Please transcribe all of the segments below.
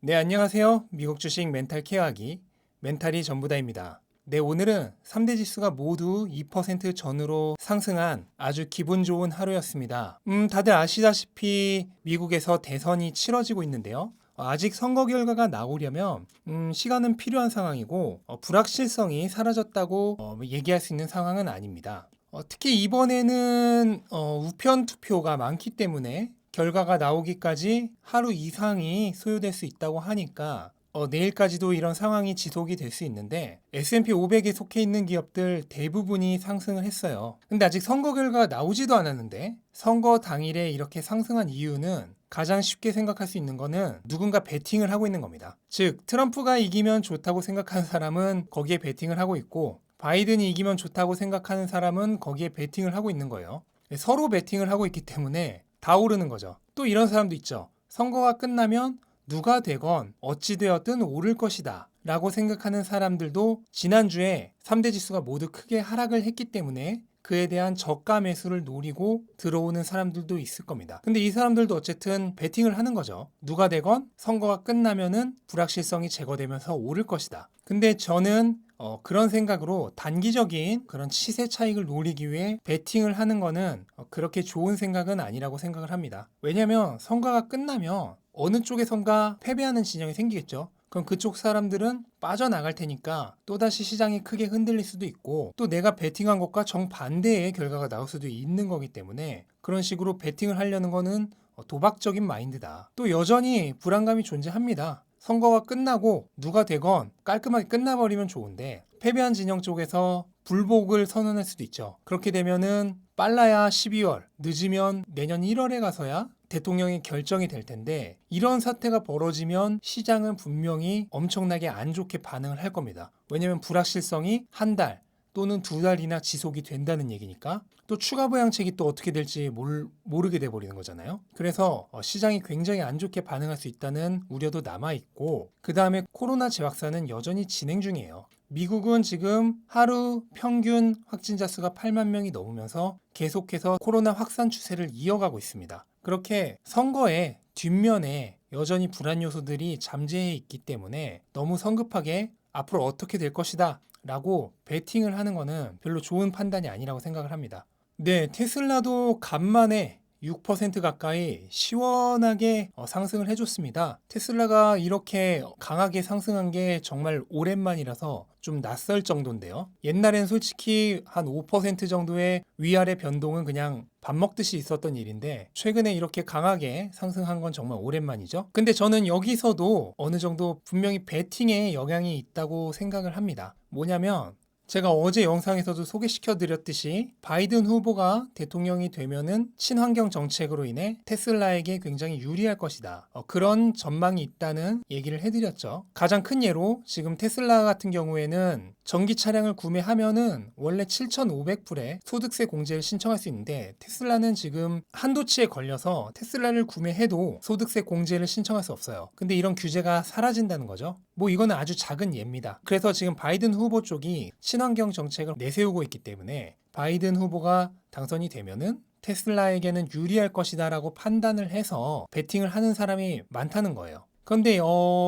네, 안녕하세요. 미국 주식 멘탈 케어하기 멘탈이 전부다입니다. 네, 오늘은 3대 지수가 모두 2% 전후로 상승한 아주 기분 좋은 하루였습니다. 다들 아시다시피 미국에서 대선이 치러지고 있는데요. 아직 선거 결과가 나오려면 시간은 필요한 상황이고 불확실성이 사라졌다고 얘기할 수 있는 상황은 아닙니다. 특히 이번에는 우편 투표가 많기 때문에 결과가 나오기까지 하루 이상이 소요될 수 있다고 하니까 내일까지도 이런 상황이 지속이 될 수 있는데 S&P 500에 속해 있는 기업들 대부분이 상승을 했어요. 근데 아직 선거 결과가 나오지도 않았는데 선거 당일에 이렇게 상승한 이유는 가장 쉽게 생각할 수 있는 거는 누군가 베팅을 하고 있는 겁니다. 즉 트럼프가 이기면 좋다고 생각하는 사람은 거기에 베팅을 하고 있고 바이든이 이기면 좋다고 생각하는 사람은 거기에 베팅을 하고 있는 거예요. 서로 베팅을 하고 있기 때문에 다 오르는 거죠. 또 이런 사람도 있죠. 선거가 끝나면 누가 되건 어찌 되었든 오를 것이다 라고 생각하는 사람들도 지난주에 3대 지수가 모두 크게 하락을 했기 때문에 그에 대한 저가 매수를 노리고 들어오는 사람들도 있을 겁니다. 근데 이 사람들도 어쨌든 베팅을 하는 거죠. 누가 되건 선거가 끝나면은 불확실성이 제거되면서 오를 것이다. 근데 저는 그런 생각으로 단기적인 그런 시세 차익을 노리기 위해 베팅을 하는 거는 그렇게 좋은 생각은 아니라고 생각을 합니다. 왜냐하면 선거가 끝나면 어느 쪽에선가 패배하는 진영이 생기겠죠. 그럼 그쪽 사람들은 빠져나갈 테니까 또다시 시장이 크게 흔들릴 수도 있고 또 내가 베팅한 것과 정반대의 결과가 나올 수도 있는 거기 때문에 그런 식으로 베팅을 하려는 거는 도박적인 마인드다. 또 여전히 불안감이 존재합니다. 선거가 끝나고 누가 되건 깔끔하게 끝나버리면 좋은데 패배한 진영 쪽에서 불복을 선언할 수도 있죠. 그렇게 되면은 빨라야 12월, 늦으면 내년 1월에 가서야 대통령이 결정이 될 텐데 이런 사태가 벌어지면 시장은 분명히 엄청나게 안 좋게 반응을 할 겁니다. 왜냐하면 불확실성이 한 달 또는 두 달이나 지속이 된다는 얘기니까 또 추가 부양책이 또 어떻게 될지 모르게 돼버리는 거잖아요. 그래서 시장이 굉장히 안 좋게 반응할 수 있다는 우려도 남아있고 그 다음에 코로나 재확산은 여전히 진행 중이에요. 미국은 지금 하루 평균 확진자 수가 8만 명이 넘으면서 계속해서 코로나 확산 추세를 이어가고 있습니다. 그렇게 선거의 뒷면에 여전히 불안 요소들이 잠재해 있기 때문에 너무 성급하게 앞으로 어떻게 될 것이다 라고 베팅을 하는 거는 별로 좋은 판단이 아니라고 생각을 합니다. 네, 테슬라도 간만에 6% 가까이 시원하게 상승을 해줬습니다. 테슬라가 이렇게 강하게 상승한 게 정말 오랜만이라서 좀 낯설 정도인데요. 옛날엔 솔직히 한 5% 정도의 위아래 변동은 그냥 밥 먹듯이 있었던 일인데 최근에 이렇게 강하게 상승한 건 정말 오랜만이죠. 근데 저는 여기서도 어느 정도 분명히 베팅에 영향이 있다고 생각을 합니다. 뭐냐면 제가 어제 영상에서도 소개시켜 드렸듯이 바이든 후보가 대통령이 되면은 친환경 정책으로 인해 테슬라에게 굉장히 유리할 것이다. 그런 전망이 있다는 얘기를 해드렸죠. 가장 큰 예로 지금 테슬라 같은 경우에는 전기 차량을 구매하면은 원래 7,500불에 소득세 공제를 신청할 수 있는데 테슬라는 지금 한도치에 걸려서 테슬라를 구매해도 소득세 공제를 신청할 수 없어요. 근데 이런 규제가 사라진다는 거죠. 뭐 이거는 아주 작은 예입니다. 그래서 지금 바이든 후보 쪽이 친환경 정책을 내세우고 있기 때문에 바이든 후보가 당선이 되면은 테슬라에게는 유리할 것이다라고 판단을 해서 베팅을 하는 사람이 많다는 거예요. 그런데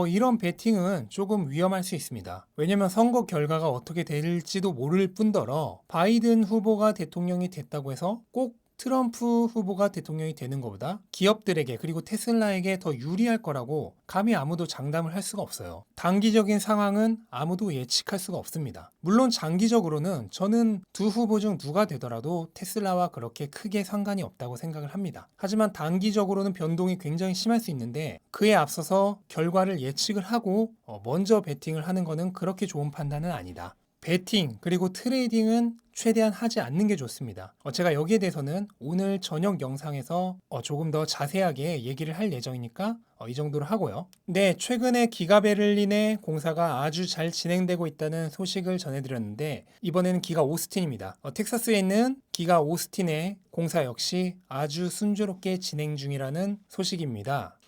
이런 베팅은 조금 위험할 수 있습니다. 왜냐면 선거 결과가 어떻게 될지도 모를 뿐더러 바이든 후보가 대통령이 됐다고 해서 꼭 트럼프 후보가 대통령이 되는 것보다 기업들에게 그리고 테슬라에게 더 유리할 거라고 감히 아무도 장담을 할 수가 없어요. 단기적인 상황은 아무도 예측할 수가 없습니다. 물론 장기적으로는 저는 두 후보 중 누가 되더라도 테슬라와 그렇게 크게 상관이 없다고 생각을 합니다. 하지만 단기적으로는 변동이 굉장히 심할 수 있는데 그에 앞서서 결과를 예측을 하고 먼저 베팅을 하는 것은 그렇게 좋은 판단은 아니다. 베팅 그리고 트레이딩은 최대한 하지 않는 게 좋습니다. 제가 여기에 대해서는 오늘 저녁 영상에서 조금 더 자세하게 얘기를 할 예정이니까 이 정도로 하고요. 네, 최근에 기가 베를린의 공사가 아주 잘 진행되고 있다는 소식을 전해드렸는데 이번에는 기가 오스틴입니다. 텍사스에 있는 기가 오스틴의 공사 역시 아주 순조롭게 진행 중이라는 소식입니다.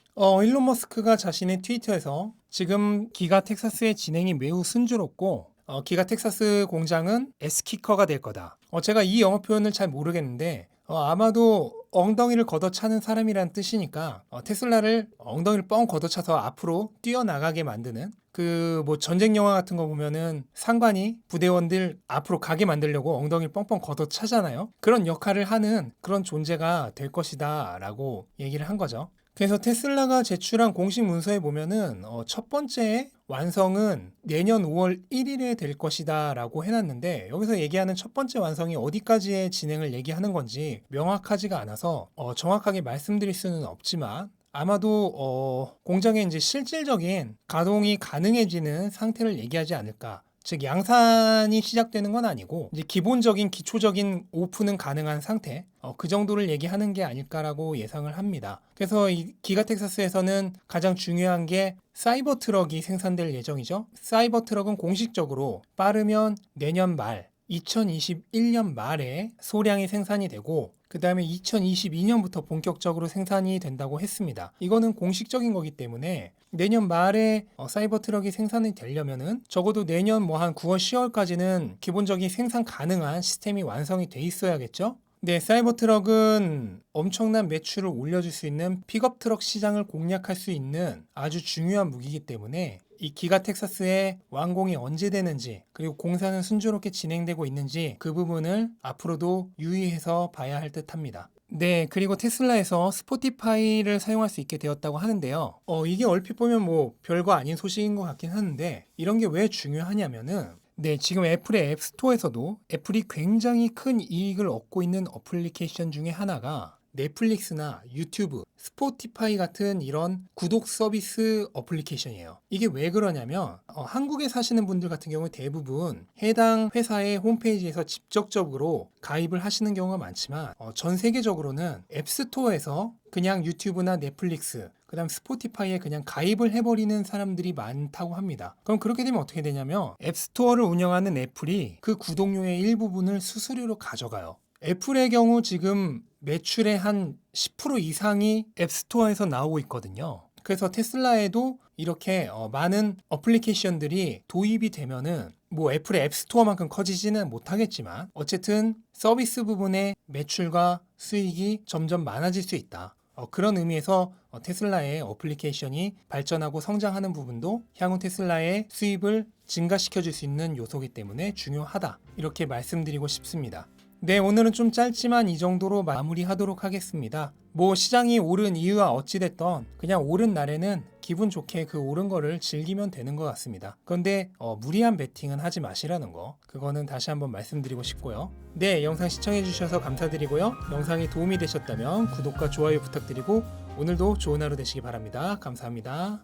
일론 머스크가 자신의 트위터에서 지금 기가 텍사스의 진행이 매우 순조롭고 기가 텍사스 공장은 S키커가 될 거다. 제가 이 영어 표현을 잘 모르겠는데 아마도 엉덩이를 걷어차는 사람이란 뜻이니까 테슬라를 엉덩이를 뻥 걷어차서 앞으로 뛰어나가게 만드는 그 뭐 전쟁 영화 같은 거 보면은 상관이 부대원들 앞으로 가게 만들려고 엉덩이를 뻥뻥 걷어차잖아요. 그런 역할을 하는 그런 존재가 될 것이다 라고 얘기를 한 거죠. 그래서 테슬라가 제출한 공식 문서에 보면은 첫 번째 완성은 내년 5월 1일에 될 것이다 라고 해놨는데, 여기서 얘기하는 첫 번째 완성이 어디까지의 진행을 얘기하는 건지 명확하지가 않아서 정확하게 말씀드릴 수는 없지만, 아마도 공장에 이제 실질적인 가동이 가능해지는 상태를 얘기하지 않을까. 즉 양산이 시작되는 건 아니고 이제 기본적인 기초적인 오픈은 가능한 상태, 그 정도를 얘기하는 게 아닐까라고 예상을 합니다. 그래서 이 기가 텍사스에서는 가장 중요한 게 사이버 트럭이 생산될 예정이죠. 사이버 트럭은 공식적으로 빠르면 내년 말 2021년 말에 소량이 생산이 되고, 그 다음에 2022년부터 본격적으로 생산이 된다고 했습니다. 이거는 공식적인 거기 때문에 내년 말에 사이버 트럭이 생산이 되려면은 적어도 내년 뭐 한 9월, 10월까지는 기본적인 생산 가능한 시스템이 완성이 돼 있어야겠죠? 네, 사이버 트럭은 엄청난 매출을 올려줄 수 있는 픽업 트럭 시장을 공략할 수 있는 아주 중요한 무기이기 때문에 이 기가 텍사스의 완공이 언제 되는지, 그리고 공사는 순조롭게 진행되고 있는지 그 부분을 앞으로도 유의해서 봐야 할 듯 합니다. 네, 그리고 테슬라에서 스포티파이를 사용할 수 있게 되었다고 하는데요. 이게 얼핏 보면 뭐 별거 아닌 소식인 것 같긴 하는데, 이런 게 왜 중요하냐면은 네, 지금 애플의 앱스토어에서도 애플이 굉장히 큰 이익을 얻고 있는 어플리케이션 중에 하나가 넷플릭스나 유튜브, 스포티파이 같은 이런 구독 서비스 어플리케이션이에요. 이게 왜 그러냐면 한국에 사시는 분들 같은 경우 대부분 해당 회사의 홈페이지에서 직접적으로 가입을 하시는 경우가 많지만 전 세계적으로는 앱스토어에서 그냥 유튜브나 넷플릭스, 그 다음 스포티파이에 그냥 가입을 해버리는 사람들이 많다고 합니다. 그럼 그렇게 되면 어떻게 되냐면 앱스토어를 운영하는 애플이 그 구독료의 일부분을 수수료로 가져가요. 애플의 경우 지금 매출의 한 10% 이상이 앱스토어에서 나오고 있거든요. 그래서 테슬라에도 이렇게 많은 어플리케이션들이 도입이 되면은 뭐 애플의 앱스토어만큼 커지지는 못하겠지만 어쨌든 서비스 부분의 매출과 수익이 점점 많아질 수 있다. 그런 의미에서 테슬라의 어플리케이션이 발전하고 성장하는 부분도 향후 테슬라의 수입을 증가시켜 줄 수 있는 요소이기 때문에 중요하다. 이렇게 말씀드리고 싶습니다. 네, 오늘은 좀 짧지만 이 정도로 마무리하도록 하겠습니다. 뭐 시장이 오른 이유와 어찌됐던 그냥 오른 날에는 기분 좋게 그 오른 거를 즐기면 되는 것 같습니다. 그런데 무리한 베팅은 하지 마시라는 거, 그거는 다시 한번 말씀드리고 싶고요. 네, 영상 시청해 주셔서 감사드리고요. 영상이 도움이 되셨다면 구독과 좋아요 부탁드리고 오늘도 좋은 하루 되시기 바랍니다. 감사합니다.